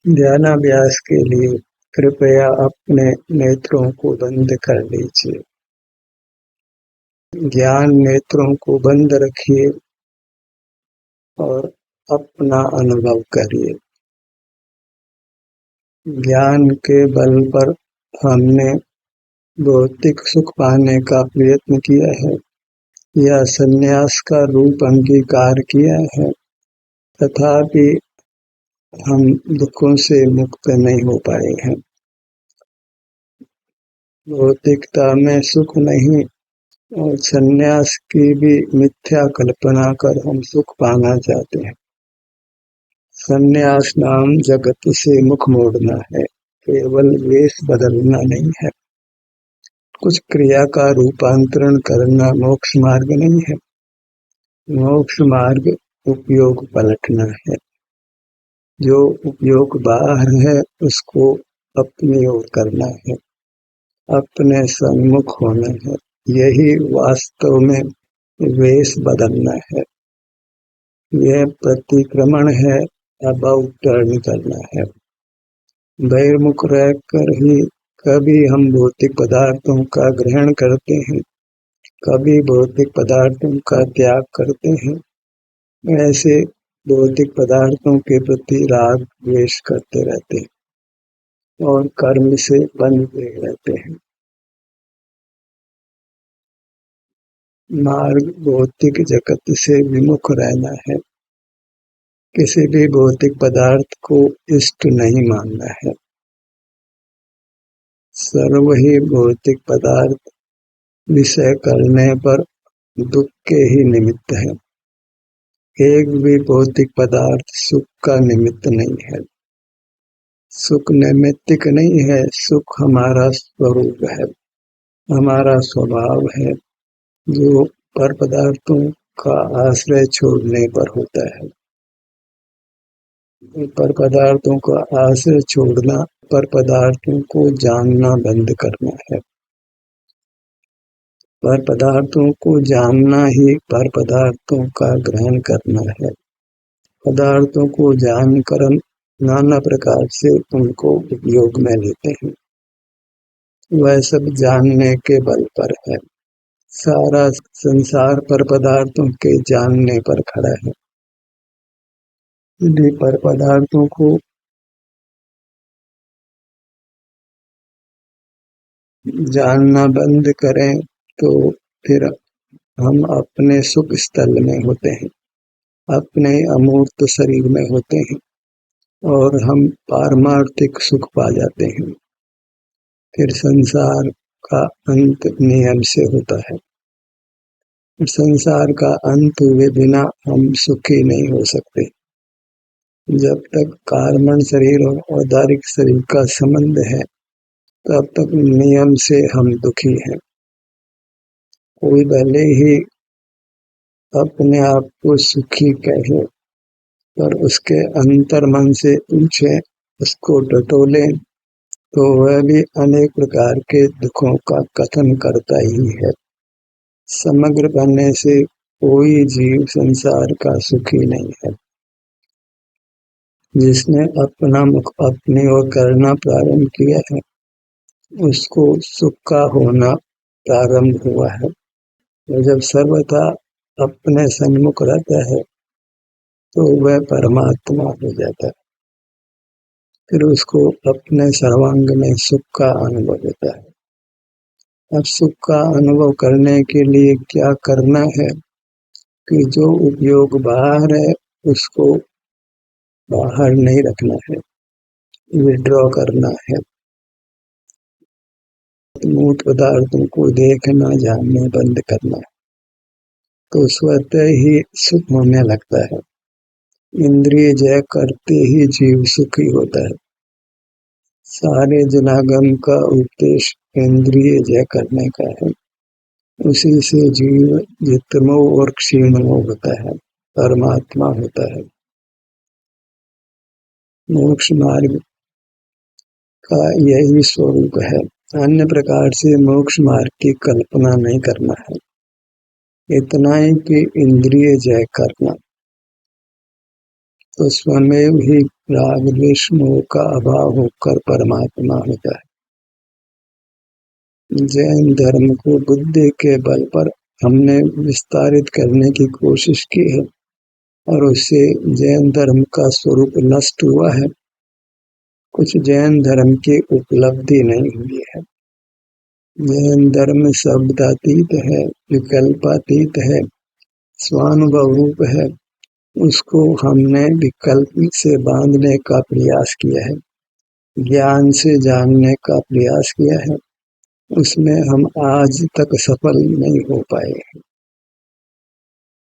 ध्यानाभ्यास के लिए कृपया अपने नेत्रों को बंद कर लीजिए। ज्ञान नेत्रों को बंद रखिए और अपना अनुभव करिए। ज्ञान के बल पर हमने भौतिक सुख पाने का प्रयत्न किया है या संन्यास का रूप अंगीकार किया है, तथापि हम दुखों से मुक्त नहीं हो पाए हैं। भौतिकता में सुख नहीं और संन्यास की भी मिथ्या कल्पना कर हम सुख पाना चाहते हैं। संन्यास नाम जगत से मुख मोड़ना है, केवल वेश बदलना नहीं है। कुछ क्रिया का रूपांतरण करना मोक्ष मार्ग नहीं है। मोक्ष मार्ग उपयोग पलटना है। जो उपयोग बाहर है उसको अपनी ओर करना है, अपने सन्मुख होना है। यही वास्तव में वेश बदलना है। यह प्रतिक्रमण है, अबाउट टर्न करना है। बहिर्मुख रहकर ही कभी हम भौतिक पदार्थों का ग्रहण करते हैं, कभी भौतिक पदार्थों का त्याग करते हैं। ऐसे भौतिक पदार्थों के प्रति राग द्वेष करते रहते हैं और कर्म से बंधे रहते हैं। मार्ग भौतिक जगत से विमुख रहना है। किसी भी भौतिक पदार्थ को इष्ट नहीं मानना है। सर्व ही भौतिक पदार्थ विषय करने पर दुख के ही निमित्त है। एक भी भौतिक पदार्थ सुख का निमित्त नहीं है। सुख नैमित्तिक नहीं है। सुख हमारा स्वरूप है, हमारा स्वभाव है, जो पर पदार्थों का आश्रय छोड़ने पर होता है। पर पदार्थों का आश्रय छोड़ना, पर पदार्थों को जानना बंद करना है। पर पदार्थों को जानना ही पर पदार्थों का ग्रहण करना है। पदार्थों को जानकर नाना प्रकार से उनको उपयोग में लेते हैं। वह सब जानने के बल पर है। सारा संसार पर पदार्थों के जानने पर खड़ा है। यदि पर पदार्थों को जानना बंद करें तो फिर हम अपने सुख स्थल में होते हैं, अपने अमूर्त शरीर में होते हैं और हम पारमार्थिक सुख पा जाते हैं। फिर संसार का अंत नियम से होता है। संसार का अंत हुए बिना हम सुखी नहीं हो सकते। जब तक कार्बन शरीर और औदारिक शरीर का संबंध है, तब तक नियम से हम दुखी हैं। कोई भले ही अपने आप को सुखी कहे, पर उसके अंतर मन से पूछे, उसको टटोले, तो वह भी अनेक प्रकार के दुखों का कथन करता ही है। समग्र बनने से कोई जीव संसार का सुखी नहीं है। जिसने अपना मुख अपनी ओर करना प्रारंभ किया है, उसको सुख का होना प्रारंभ हुआ है। और जब सर्वथा अपने सन्मुख रहता है तो वह परमात्मा हो जाता है। फिर उसको अपने सर्वांग में सुख का अनुभव होता है। अब सुख का अनुभव करने के लिए क्या करना है कि जो उपयोग बाहर है उसको बाहर नहीं रखना है, विड्रॉ करना है। मूर्त पदार्थों को देखना जानना बंद करना है, तो स्वतः ही सुख होने लगता है। इंद्रिय जय करते ही जीव सुखी होता है। सारे जनागम का उपदेश इंद्रिय जय करने का है। उसी से जीव जितमो और क्षीणमो होता है, परमात्मा होता है। मोक्ष मार्ग का यही स्वरूप है। अन्य प्रकार से मोक्ष मार्ग की कल्पना नहीं करना है। इतना ही कि इंद्रिय जय करना, तो स्वयं ही राग द्वेष मोह का अभाव होकर परमात्मा होता है। जैन धर्म को बुद्धि के बल पर हमने विस्तारित करने की कोशिश की है और उससे जैन धर्म का स्वरूप नष्ट हुआ है। कुछ जैन धर्म की उपलब्धि नहीं हुई है। जैन धर्म शब्दातीत है, विकल्पातीत है, स्वानुभव रूप है। उसको हमने विकल्प से बांधने का प्रयास किया है, ज्ञान से जानने का प्रयास किया है। उसमें हम आज तक सफल नहीं हो पाए।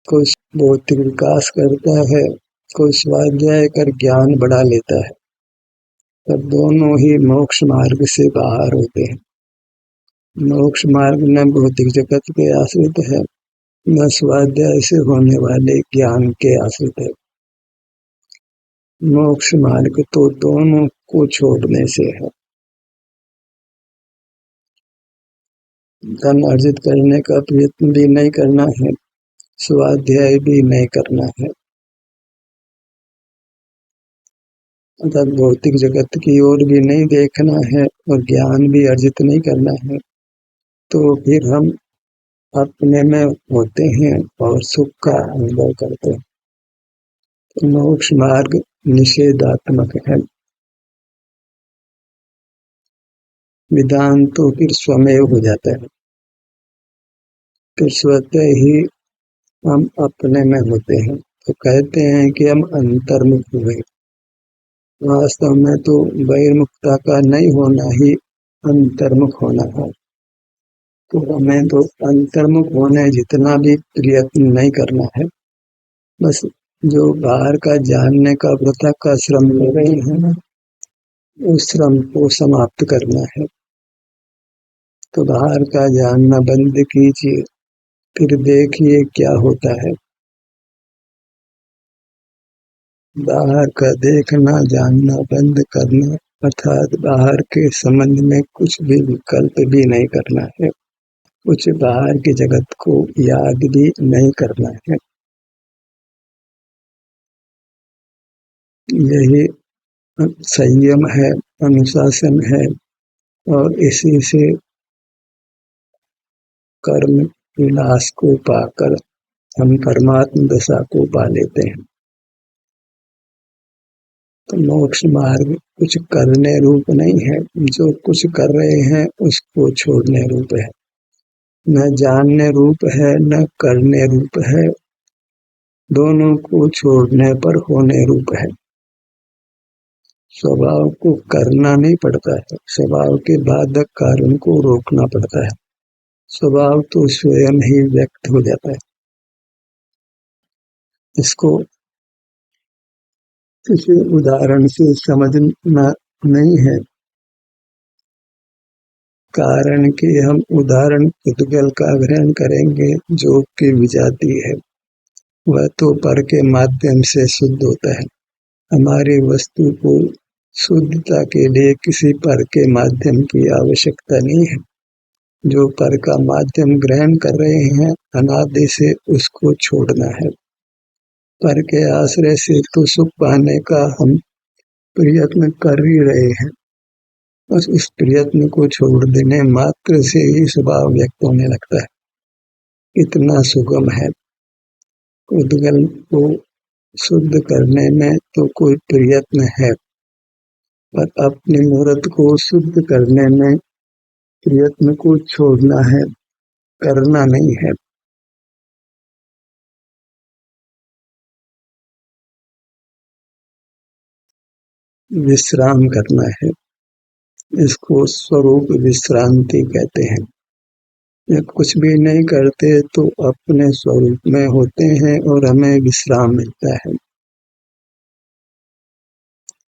कोई भौतिक विकास करता है, कोई स्वाध्याय कर ज्ञान बढ़ा लेता है, तब दोनों ही मोक्ष मार्ग से बाहर होते हैं। मोक्ष मार्ग न भौतिक जगत के आश्रित है, न स्वाध्याय से होने वाले ज्ञान के आश्रित है। मोक्ष मार्ग तो दोनों को छोड़ने से है। धन अर्जित करने का प्रयत्न भी नहीं करना है, स्वाध्याय भी नहीं करना है, अर्थात भौतिक जगत की ओर भी नहीं देखना है और ज्ञान भी अर्जित नहीं करना है। तो फिर हम अपने में होते हैं और सुख का अनुभव करते हैं। तो मोक्ष मार्ग निषेधात्मक है। विधान तो फिर स्वमेव हो जाता है, फिर स्वतः ही हम अपने में होते हैं। तो कहते हैं कि हम अंतर्मुख हुए। वास्तव में तो बहिर्मुखता का नहीं होना ही अंतर्मुख होना है। तो हमें तो अंतर्मुख होने जितना भी प्रयत्न नहीं करना है, बस जो बाहर का जानने का वृथा का श्रम ले रहे हैं, उस श्रम को समाप्त करना है। तो बाहर का जानना बंद कीजिए, फिर देखिए क्या होता है। बाहर का देखना जानना बंद करना, अर्थात बाहर के संबंध में कुछ भी विकल्प भी नहीं करना है, कुछ बाहर की जगत को याद भी नहीं करना है। यही संयम है, अनुशासन है, और इसी से कर्म विलास को पाकर हम परमात्म दशा को पा लेते हैं। तो मोक्ष मार्ग कुछ करने रूप नहीं है, जो कुछ कर रहे हैं उसको छोड़ने रूप है। न जानने रूप है, न करने रूप है, दोनों को छोड़ने पर होने रूप है। स्वभाव को करना नहीं पड़ता है, स्वभाव के बाधक कारण को रोकना पड़ता है। स्वभाव तो स्वयं ही व्यक्त हो जाता है। इसको किसी उदाहरण से समझना नहीं है, कारण कि हम उदाहरण पुद्गल का ग्रहण करेंगे जो कि विजाती है, वह तो पर के माध्यम से शुद्ध होता है। हमारी वस्तु को शुद्धता के लिए किसी पर के माध्यम की आवश्यकता नहीं है। जो पर का माध्यम ग्रहण कर रहे हैं, अनादि से उसको छोड़ना है। पर के आश्रय से तो सुख पाने का हम प्रयत्न कर ही रहे हैं, बस इस प्रयत्न को छोड़ देने मात्र से ही स्वभाव व्यक्त होने लगता है। इतना सुगम है। उद्गल को शुद्ध करने में तो कोई प्रयत्न है, पर अपने मूर्त को शुद्ध करने में प्रयत्न को छोड़ना है, करना नहीं है। विश्राम करना है, इसको स्वरूप विश्रांति कहते हैं। जब कुछ भी नहीं करते तो अपने स्वरूप में होते हैं और हमें विश्राम मिलता है।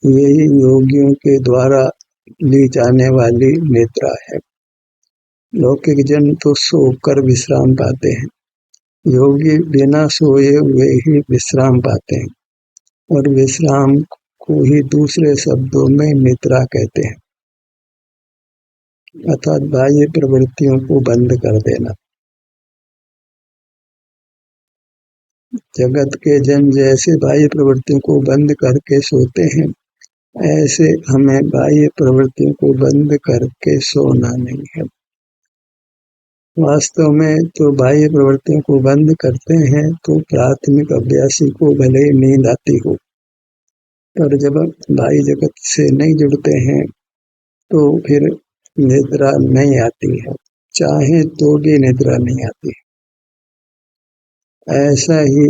यही योगियों के द्वारा ली जाने वाली निद्रा है। लौकिक जन तो सोकर विश्राम पाते हैं, योगी बिना सोए हुए ही विश्राम पाते हैं, और विश्राम को ही दूसरे शब्दों में निद्रा कहते हैं, अर्थात बाह्य प्रवृत्तियों को बंद कर देना। जगत के जन जैसे बाह्य प्रवृत्तियों को बंद करके सोते हैं, ऐसे हमें बाह्य प्रवृत्तियों को बंद करके सोना नहीं है। वास्तव में तो बाह्य प्रवृत्तियों को बंद करते हैं तो प्राथमिक अभ्यासी को भले ही नींद आती हो, पर जब बाह्य जगत से नहीं जुड़ते हैं तो फिर निद्रा नहीं आती है, चाहे तो भी निद्रा नहीं आती। ऐसा ही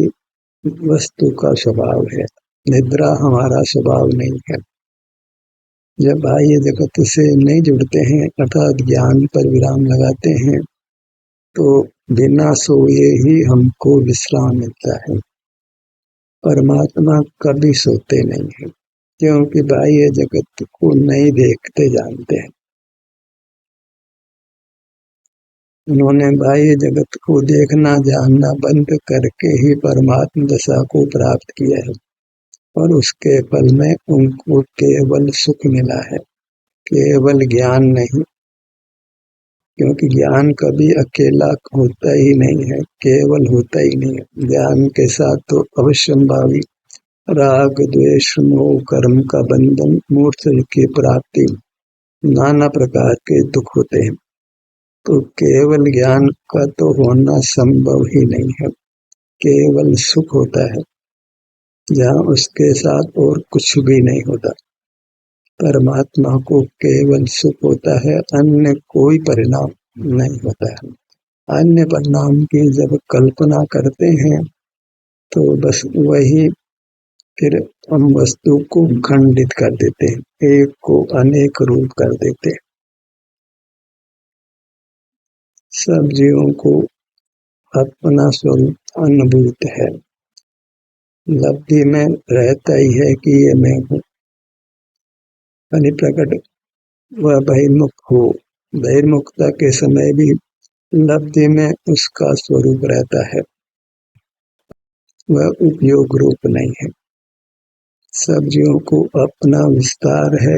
वस्तु का स्वभाव है, निद्रा हमारा स्वभाव नहीं है। जब बाह्य जगत से नहीं जुड़ते हैं अर्थात ज्ञान पर विराम लगाते हैं तो बिना सोए ही हमको विश्राम मिलता है। परमात्मा कभी सोते नहीं है, क्योंकि बाह्य जगत को नहीं देखते जानते हैं। उन्होंने बाह्य जगत को देखना जानना बंद करके ही परमात्मा दशा को प्राप्त किया है, और उसके फल में उनको केवल सुख मिला है, केवल ज्ञान नहीं, क्योंकि ज्ञान कभी अकेला होता ही नहीं है, केवल होता ही नहीं है। ज्ञान के साथ तो अवश्यंभावी राग द्वेष मोह कर्म का बंधन मूर्ति की प्राप्ति नाना प्रकार के दुख होते हैं, तो केवल ज्ञान का तो होना संभव ही नहीं है। केवल सुख होता है जहाँ उसके साथ और कुछ भी नहीं होता। परमात्मा को केवल सुख होता है, अन्य कोई परिणाम नहीं होता है। अन्य परिणाम की जब कल्पना करते हैं तो बस वही फिर हम वस्तु को खंडित कर देते हैं, एक को अनेक रूप कर देते हैं। सब जीवों को अपना स्वरूप अनुभूत है, लब्धि में रहता ही है कि ये मैं हूँ। प्रकट वह बहिर्मुख हो, बहिर्मुखता के समय भी लब्धि में उसका स्वरूप रहता है, वह उपयोग रूप नहीं है। सब जीवों को अपना विस्तार है,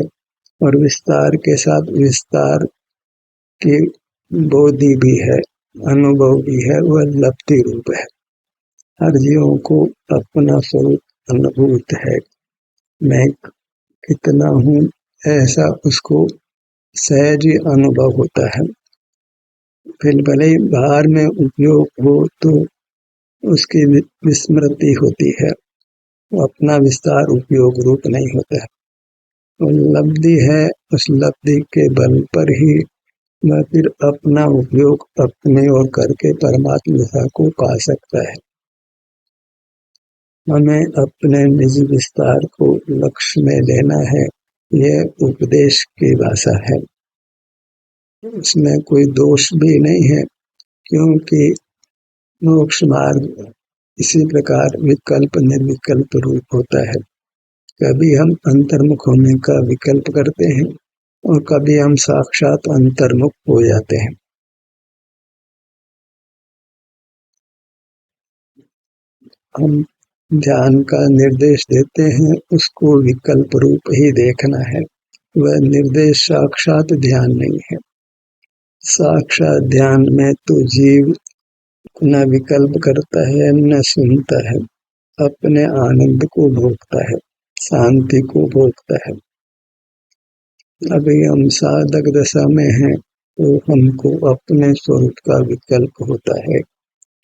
और विस्तार के साथ विस्तार की बोधि भी है, अनुभव भी है, वह लब्धि रूप है। हर जीवों को अपना स्वरूप अनुभूत है, मैं कितना हूँ ऐसा उसको सहज अनुभव होता है। फिर भले ही बाहर में उपयोग हो तो उसकी विस्मृति होती है, अपना विस्तार उपयोग रूप नहीं होता है। वो लब्धि है, उस लब्धि के बल पर ही वह फिर अपना उपयोग अपने ओर करके परमात्मा दशा को पा सकता है। हमें अपने निजी विस्तार को लक्ष्य में लेना है, यह उपदेश की भाषा है। उसमें कोई दोष भी नहीं है, क्योंकि मोक्ष मार्ग इसी प्रकार विकल्प निर्विकल्प रूप होता है। कभी हम अंतर्मुख होने का विकल्प करते हैं और कभी हम साक्षात अंतर्मुख हो जाते हैं। हम ध्यान का निर्देश देते हैं, उसको विकल्प रूप ही देखना है, वह निर्देश साक्षात ध्यान नहीं है। साक्षात ध्यान में तो जीव न विकल्प करता है न सुनता है, अपने आनंद को भोगता है, शांति को भोगता है। अभी हम साधक दशा में हैं तो हमको अपने स्वरूप का विकल्प होता है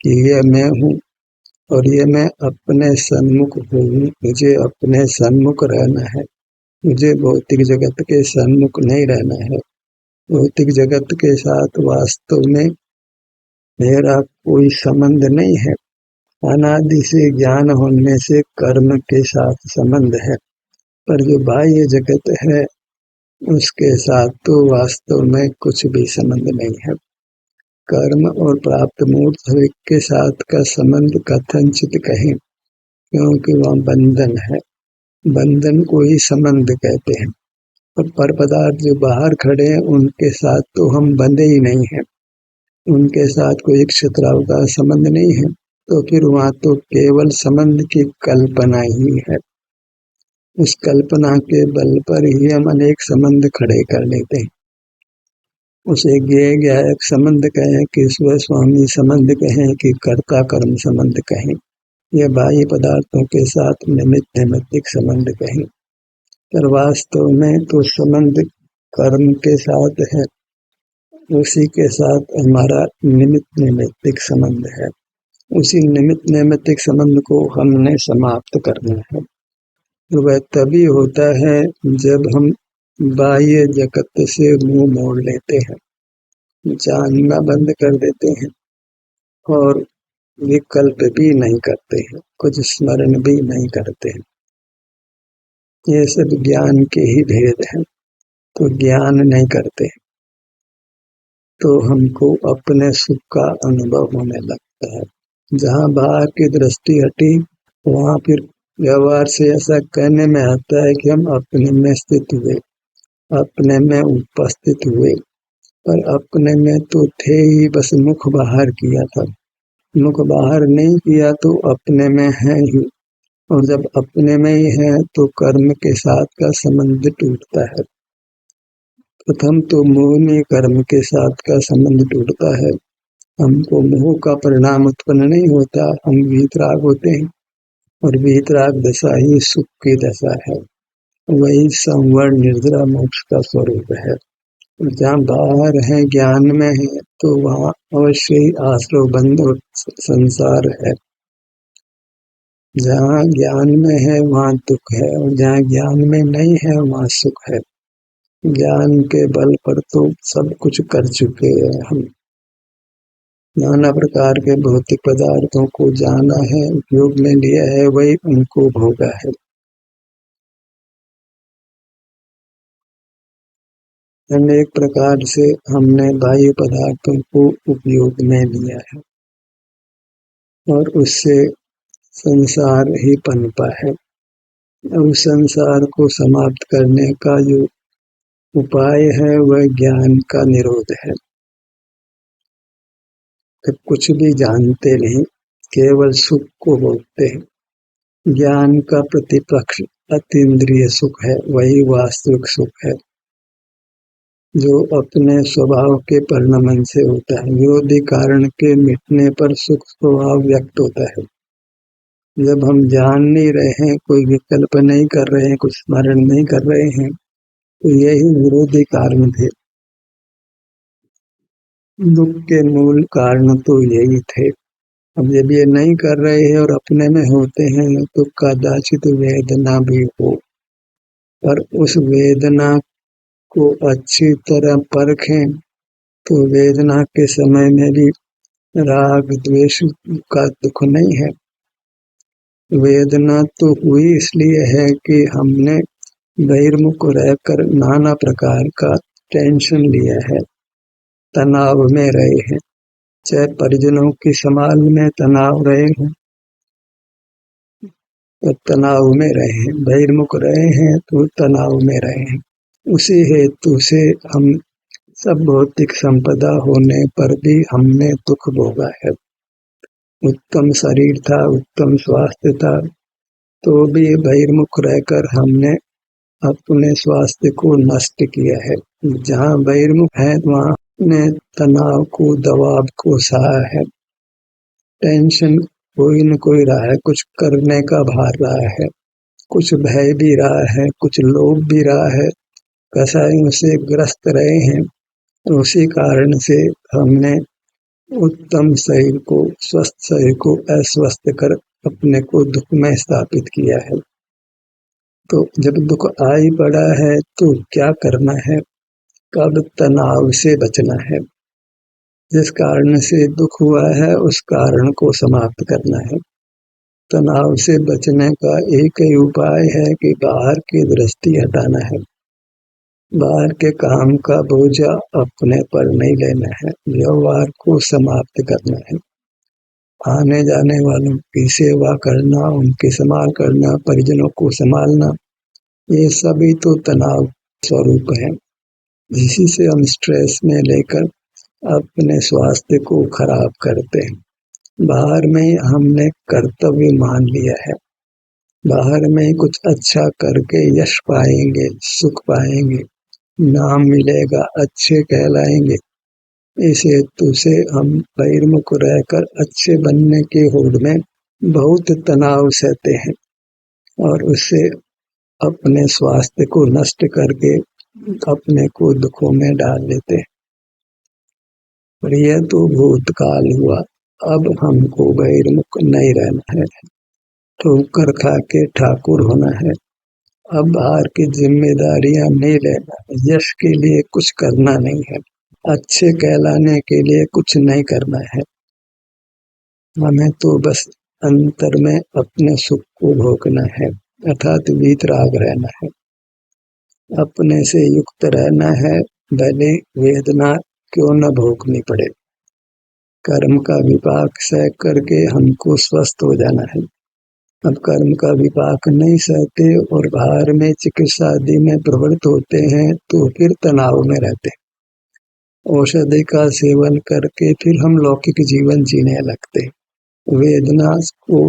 कि यह मैं हूँ और ये मैं अपने सन्मुख हूँ, मुझे अपने सन्मुख रहना है, मुझे भौतिक जगत के सन्मुख नहीं रहना है। भौतिक जगत के साथ वास्तव में मेरा कोई संबंध नहीं है। अनादि से ज्ञान होने से कर्म के साथ संबंध है, पर जो बाह्य जगत है उसके साथ तो वास्तव में कुछ भी संबंध नहीं है। कर्म और प्राप्त मूर्त के साथ का संबंध कथनचित कहें, क्योंकि वह बंधन है, बंधन को ही संबंध कहते हैं। और पर पदार्थ जो बाहर खड़े हैं उनके साथ तो हम बंधे ही नहीं हैं, उनके साथ कोई क्षेत्राव का संबंध नहीं है, तो फिर वहाँ तो केवल संबंध की कल्पना ही है। उस कल्पना के बल पर ही हम अनेक संबंध खड़े कर लेते हैं। उसे ज्ञेय ज्ञायक संबंध कहें कि स्वस्वामी संबंध कहें कि कर्ता कर्म संबंध कहें, यह बाह्य पदार्थों के साथ निमित्त नैमित्तिक संबंध कहें, पर वास्तव में तो संबंध कर्म के साथ है, उसी के साथ हमारा निमित्त नैमित्तिक संबंध है। उसी निमित्त नैमित्तिक संबंध को हमने समाप्त करना है। वह तभी होता है जब हम बाह्य जगत से मुंह मोड़ लेते हैं, जानना बंद कर देते हैं और विकल्प भी नहीं करते हैं, कुछ स्मरण भी नहीं करते हैं। ये सब ज्ञान के ही भेद हैं। तो ज्ञान नहीं करते तो हमको अपने सुख का अनुभव होने लगता है। जहाँ बाहर की दृष्टि हटी वहाँ फिर व्यवहार से ऐसा कहने में आता है कि हम अपने में स्थित हुए, अपने में उपस्थित हुए, पर अपने में तो थे ही, बस मुख बाहर किया था। मुख बाहर नहीं किया तो अपने में है ही, और जब अपने में ही है तो कर्म के साथ का संबंध टूटता है। प्रथम तो मोहनी कर्म के साथ का संबंध टूटता है। हमको मोह का परिणाम उत्पन्न नहीं होता, हम वीतराग होते हैं और वीतराग दशा ही सुख की दशा है। वही संवरण निर्जरा मोक्ष का स्वरूप है। जहाँ बाहर है ज्ञान में है तो वहाँ अवश्य ही आश्रव बंध और संसार है। जहाँ ज्ञान में है वहाँ दुख है, और जहाँ ज्ञान में नहीं है वहाँ सुख है। ज्ञान के बल पर तो सब कुछ कर चुके हैं हम। नाना प्रकार के भौतिक पदार्थों को जाना है, उपयोग में लिया है, वही उनको भोगा है। अनेक प्रकार से हमने बाह्य पदार्थों को उपयोग में लिया है और उससे संसार ही पनपा है। उस संसार को समाप्त करने का जो उपाय है वह ज्ञान का निरोध है। कि कुछ भी जानते नहीं, केवल सुख को भोगते हैं। ज्ञान का प्रतिपक्ष अतीन्द्रिय सुख है, वही वास्तविक सुख है जो अपने स्वभाव के परिणमन से होता है। विरोधी कारण के मिटने पर सुख स्वभाव व्यक्त होता है। जब हम जान नहीं रहे हैं, कोई विकल्प नहीं कर रहे हैं, कुछ स्मरण नहीं कर रहे हैं, तो यही विरोधी कारण थे। दुख के मूल कारण तो यही थे। अब जब ये नहीं कर रहे हैं और अपने में होते हैं तो कदाचित वेदना भी हो, पर उस वेदना को अच्छी तरह परखें तो वेदना के समय में भी राग द्वेष का दुख नहीं है। वेदना तो हुई इसलिए है कि हमने बहिर्मुख रहकर नाना प्रकार का टेंशन लिया है, तनाव में रहे हैं। चाहे परिजनों की संभाल में तनाव रहे हैं, तो तनाव में रहे हैं, बहिर्मुख रहे हैं तो तनाव में रहे हैं। उसी हेतु से हम सब भौतिक संपदा होने पर भी हमने दुख भोगा है। उत्तम शरीर था, उत्तम स्वास्थ्य था, तो भी बहिर्मुख रहकर हमने अपने स्वास्थ्य को नष्ट किया है। जहाँ बहिर्मुख है वहाँ ने तनाव को, दबाव को सहा है। टेंशन कोई न कोई रहा है, कुछ करने का भार रहा है, कुछ भय भी रहा है, कुछ लोभ भी रहा है, कसायों से ग्रस्त रहे हैं। उसी कारण से हमने उत्तम शरीर को, स्वस्थ शरीर को अस्वस्थ कर अपने को दुख में स्थापित किया है। तो जब दुख आ ही पड़ा है तो क्या करना है, कब तनाव से बचना है। जिस कारण से दुख हुआ है उस कारण को समाप्त करना है। तनाव से बचने का एक ही उपाय है कि बाहर की दृष्टि हटाना है, बाहर के काम का बोझा अपने पर नहीं लेना है, व्यवहार को समाप्त करना है। आने जाने वालों की सेवा करना, उनकी संभाल करना, परिजनों को संभालना, ये सभी तो तनाव स्वरूप है, जिसी से हम स्ट्रेस में लेकर अपने स्वास्थ्य को खराब करते हैं। बाहर में हमने कर्तव्य मान लिया है, बाहर में कुछ अच्छा करके यश पाएंगे, सुख पाएंगे, नाम मिलेगा, अच्छे कहलाएंगे। इस हेतु से हम बहिर्मुख रहकर अच्छे बनने की होड़ में बहुत तनाव सहते हैं और उससे अपने स्वास्थ्य को नष्ट करके अपने को दुखों में डाल लेते हैं। पर यह तो भूतकाल हुआ, अब हमको बहिर्मुख नहीं रहना है, ठोकर खा के ठाकुर होना है। अब बाहर की जिम्मेदारियां नहीं लेना, यश के लिए कुछ करना नहीं है, अच्छे कहलाने के लिए कुछ नहीं करना है। हमें तो बस अंतर में अपने सुख को भोगना है, अर्थात वीतराग रहना है, अपने से युक्त रहना है, भले वेदना क्यों न भोगनी पड़े। कर्म का विपाक सह करके हमको स्वस्थ हो जाना है। अब कर्म का विपाक नहीं सहते और बाहर में चिकित्सा आदि में प्रवृत्त होते हैं तो फिर तनाव में रहते हैं। औषधि का सेवन करके फिर हम लौकिक जीवन जीने लगते, वेदना को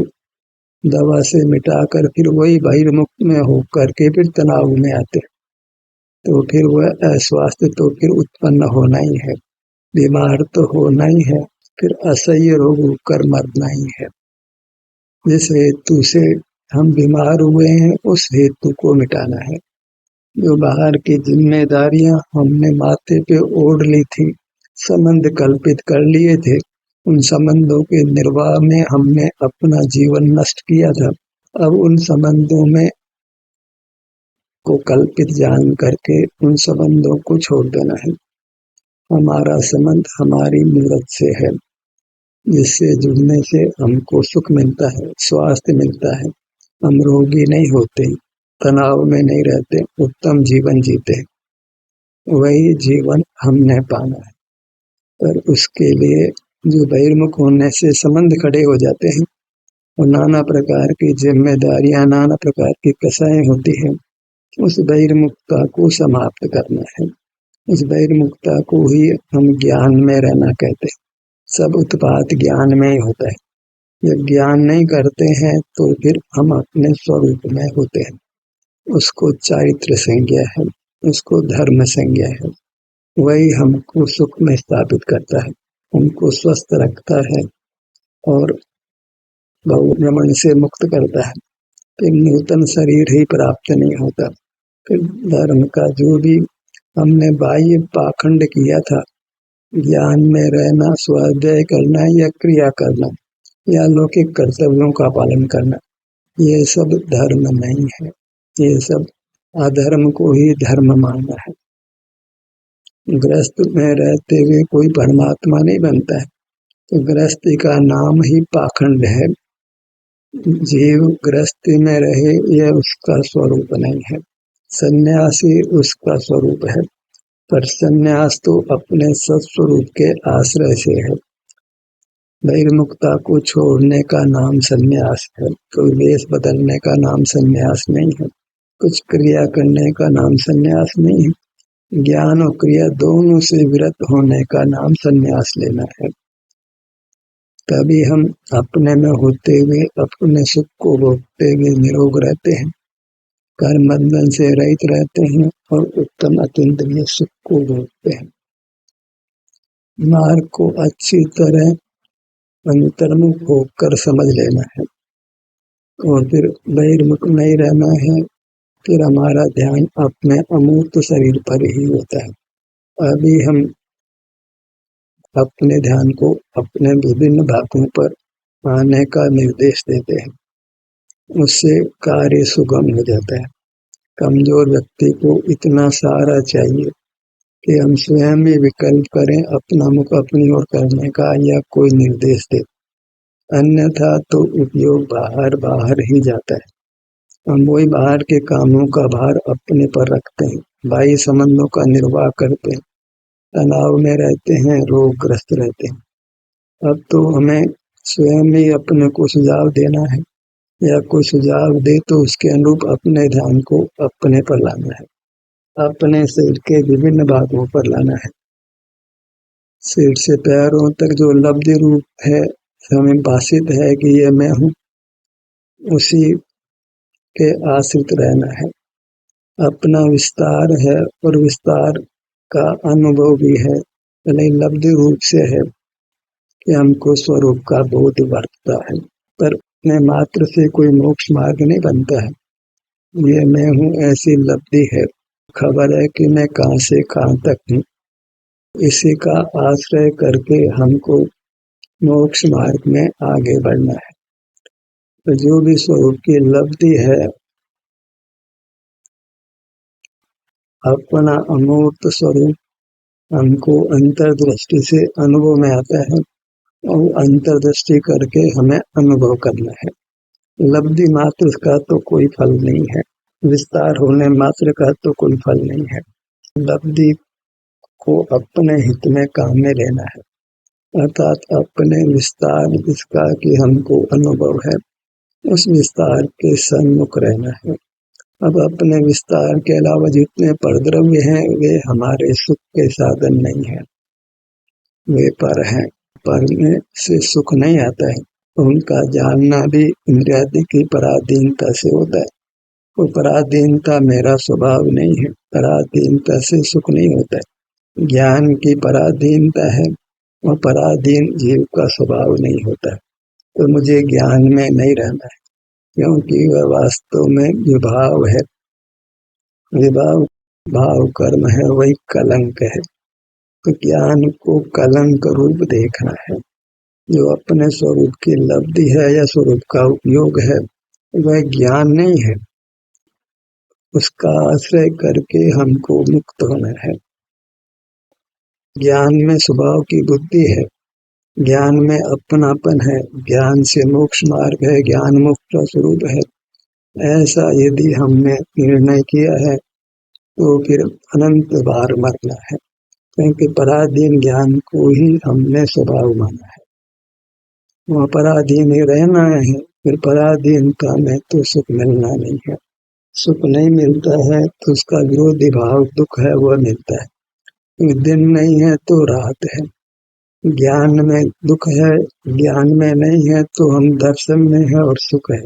दवा से मिटाकर फिर वही बहिर्मुख में होकर के फिर तनाव में आते, तो फिर वह अस्वास्थ्य तो फिर उत्पन्न होना ही है, बीमार तो होना ही है, फिर असह्य रोग होकर मरना ही है। जिस हेतु से हम बीमार हुए हैं उस हेतु को मिटाना है। जो बाहर की जिम्मेदारियां हमने माथे पे ओढ़ ली थी, संबंध कल्पित कर लिए थे, उन संबंधों के निर्वाह में हमने अपना जीवन नष्ट किया था। अब उन संबंधों में को कल्पित जान करके उन संबंधों को छोड़ देना है। हमारा संबंध हमारी मूरत से है, जिससे जुड़ने से हमको सुख मिलता है, स्वास्थ्य मिलता है, हम रोगी नहीं होते, तनाव में नहीं रहते, उत्तम जीवन जीते। वही जीवन हमने पाना है। पर उसके लिए जो बहिर्मुख होने से संबंध खड़े हो जाते हैं और नाना प्रकार की जिम्मेदारियां, नाना प्रकार की कसाएं होती हैं, उस बहिर्मुखता को समाप्त करना है। उस बहिर्मुखता को ही हम ज्ञान में रहना कहते हैं। सब उत्पात ज्ञान में ही होता है। जब ज्ञान नहीं करते हैं तो फिर हम अपने स्वरूप में होते हैं। उसको चारित्र संज्ञा है, उसको धर्म संज्ञा है, वही हमको सुख में स्थापित करता है, हमको स्वस्थ रखता है और भ्रमण से मुक्त करता है। फिर नूतन शरीर ही प्राप्त नहीं होता। फिर धर्म का जो भी हमने बाह्य पाखंड किया था, ज्ञान में रहना, स्वाध्याय करना या क्रिया करना या लौकिक कर्तव्यों का पालन करना, ये सब धर्म नहीं है। ये सब अधर्म को ही धर्म मानना है। गृहस्थ में रहते हुए कोई परमात्मा नहीं बनता है, तो गृहस्थी का नाम ही पाखंड है। जीव गृहस्थी में रहे यह उसका स्वरूप नहीं है, सन्यासी उसका स्वरूप है। पर सन्यास तो अपने सत्स्वरूप के आश्रय से है। बहिर्मुखता को छोड़ने का नाम सन्यास है, कोई वेश बदलने का नाम सन्यास नहीं है, कुछ क्रिया करने का नाम सन्यास नहीं है। ज्ञान और क्रिया दोनों से विरत होने का नाम सन्यास लेना है। तभी हम अपने में होते हुए अपने सुख को भोगते हुए निरोग रहते हैं, कर्म बंधन से रहित रहते हैं और उत्तम अतीन्द्रिय सुख को भोगते हैं। मार्ग को अच्छी तरह अंतर्मुख होकर समझ लेना है और फिर बहिर्मुख नहीं रहना है। फिर हमारा ध्यान अपने अमूर्त शरीर पर ही होता है। अभी हम अपने ध्यान को अपने विभिन्न भागों पर आने का निर्देश देते हैं, उससे कार्य सुगम हो जाता है। कमजोर व्यक्ति को इतना सारा चाहिए कि हम स्वयं ही विकल्प करें, अपना मुख अपनी ओर करने का या कोई निर्देश दे, अन्यथा तो उपयोग बाहर बाहर ही जाता है। हम वही बाहर के कामों का भार अपने पर रखते हैं, बाह्य संबंधों का निर्वाह करते हैं, तनाव में रहते हैं, रोगग्रस्त रहते हैं। अब तो हमें स्वयं ही अपने को सुझाव देना है, या कोई सुझाव दे तो उसके अनुरूप अपने ध्यान को अपने पर लाना है, अपने शरीर के विभिन्न भागों पर लाना है। सिर से पैरों तक जो लब्धि रूप है, हमें भाषित है कि ये मैं हूँ, उसी के आश्रित रहना है। अपना विस्तार है और विस्तार का अनुभव भी है, भले लब्धि रूप से है कि हमको स्वरूप का बोध बढ़ता है, पर अपने मात्र से कोई मोक्ष मार्ग नहीं बनता है। ये मैं हूँ ऐसी लब्धि है, खबर है कि मैं कहाँ से कहाँ तक हूँ। इसी का आश्रय करके हमको मोक्ष मार्ग में आगे बढ़ना है। तो जो भी स्वरूप की लब्धि है, अपना अमूर्त स्वरूप हमको अंतर्दृष्टि से अनुभव में आता है और अंतर्दृष्टि करके हमें अनुभव करना है। लब्धि मात्र का तो कोई फल नहीं है, विस्तार होने मात्र का तो कोई फल नहीं है। लब्धि को अपने हित में काम में लेना है, अर्थात अपने विस्तार जिसका कि हमको अनुभव है, उस विस्तार के सन्मुख रहना है। अब अपने विस्तार के अलावा जितने परद्रव्य हैं वे हमारे सुख के साधन नहीं है, वे पर हैं। पर में से सुख नहीं आता है, उनका जानना भी इंद्रियादि की पराधीनता से होता है। वो पराधीनता मेरा स्वभाव नहीं है, पराधीनता से सुख नहीं होता है। ज्ञान की पराधीनता है और पराधीन जीव का स्वभाव नहीं होता है। तो मुझे ज्ञान में नहीं रहना है, क्योंकि वह वास्तव में विभाव है। विभाव भाव कर्म है, वही कलंक है। तो ज्ञान को कलंक रूप देखना है। जो अपने स्वरूप की लब्धि है या स्वरूप का उपयोग है, वह ज्ञान नहीं है, उसका आश्रय करके हमको मुक्त होना है। ज्ञान में स्वभाव की बुद्धि है, ज्ञान में अपनापन है, ज्ञान से मोक्ष मार्ग है, ज्ञान मोक्ष का स्वरूप है। ऐसा यदि हमने निर्णय किया है तो फिर अनंत बार मरना है, क्योंकि पराधीन ज्ञान को ही हमने स्वभाव माना है। वहाँ पराधीन ही रहना है, फिर पराधीनता में तो सुख मिलना नहीं है। सुख नहीं मिलता है तो उसका विरोधी भाव दुख है, वह मिलता है। दिन नहीं है तो रात है, ज्ञान में दुख है, ज्ञान में नहीं है तो हम दर्शन में है और सुख है,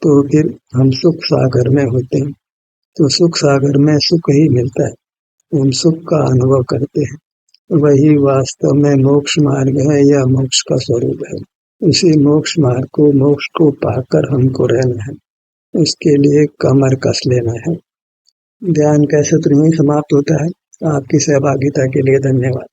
तो फिर हम सुख सागर में होते हैं। तो सुख सागर में सुख ही मिलता है, हम सुख का अनुभव करते हैं। वही वास्तव में मोक्ष मार्ग है या मोक्ष का स्वरूप है। उसी मोक्ष मार्ग को, मोक्ष को पाकर हमको रहना है, उसके लिए कमर कस लेना है। ध्यान कैसे तो नहीं समाप्त होता है। आपकी सहभागिता के लिए धन्यवाद।